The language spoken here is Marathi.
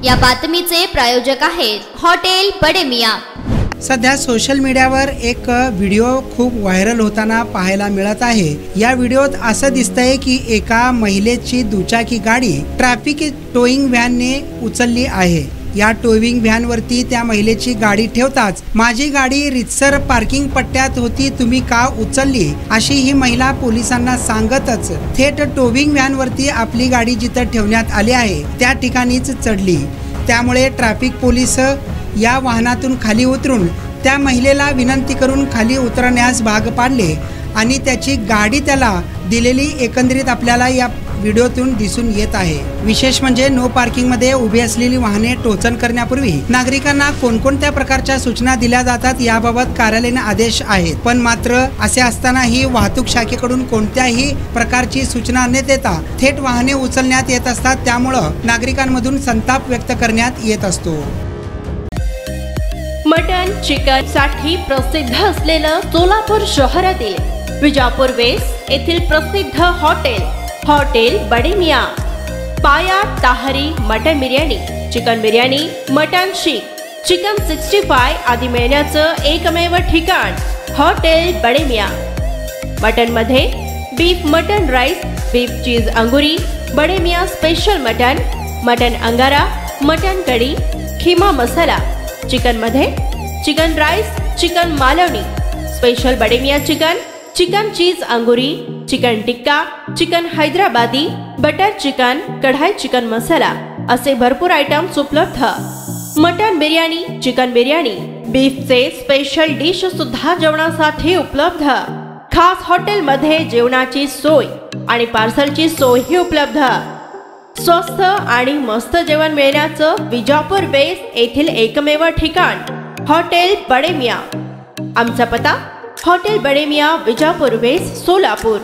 या बातमीचे प्रायोजक आहेत हॉटेल बडे मियां। सध्या सोशल मीडियावर एक व्हिडिओ खूप व्हायरल होताना पाहायला मिळत आहे। या व्हिडिओत असं दिसतंय की एका महिलेची दुचाकी गाडी ट्रॅफिक टोईंग व्हॅनने उचलली आहे। या टोईंग व्हॅन वरती त्या महिलेची गाडी ठेवताच माझी गाडी रितसर पार्किंग पट्ट्यात होती, तुम्ही का उचलली अशी ही महिला पोलिसांना सांगतच थेट टोईंग व्हॅन वरती आपली गाडी जिथे ठेवण्यात आली आहे त्या ठिकाणीच चढली। त्यामुळे ट्रॅफिक पोलीस या वाहनातून खाली उतरून त्या महिलेला विनंती करून खाली उतरण्यास भाग पाडले आणि त्याची गाडी त्याला दिलेली एकंदरीत आपल्याला या व्हिडिओतून दिसून येत आहे। विशेष म्हणजे नो पार्किंग मध्ये उभी असलेली वाहने टोचन करण्यापूर्वी नागरिकांना कोणकोणत्या प्रकारच्या सूचना दिल्या जातात याबाबत कार्यालयाने आदेश आहेत, पण मात्र असे असतानाही वाहतूक शाखेकडून कोणत्याही प्रकारची सूचना न देता थेट वाहने उचलण्यात येत असतात। त्यामुळे नागरिकांमधून संताप व्यक्त करण्यात येत असतो। मटन चिकन साठी प्रसिद्ध असलेलं सोलापूर शहरातील विजापूर वेस्ट येथील प्रसिद्ध हॉटेल बडे मियां। पाया ताहरी mutton biryani, chicken biryani, mutton शीख, चिकन 65 आदी मिळण्याचं एकमेव ठिकाण हॉटेल बडे मियां। मटन मध्ये beef mutton rice, beef cheese अंगुरी, बडे मियां स्पेशल मटन अंगारा, मटन कढी, खीमा मसाला। चिकन मध्ये chicken rice, chicken Malvani, special Bade Miyan chicken cheese अंगुरी, chicken tikka, chicken Hyderabadi, butter chicken, कढ़ाई चिकन मसाला असे भरपूर आयटम्स उपलब्ध। मटन बिर्याणी, चिकन बिर्याणी, बीफचे स्पेशल डिश सुद्धा जेवणासाठी उपलब्ध। खास हॉटेल मध्ये जेवणाची सोय आणि पार्सलची सोयही उपलब्ध। स्वस्त आणि मस्त जेवण मिळण्याचं विजापूर वेस्ट येथील एकमेव ठिकाण हॉटेल बडे मियां। आमचा पत्ता हॉटेल बडे मियां, विजापूर वेस्ट, सोलापूर।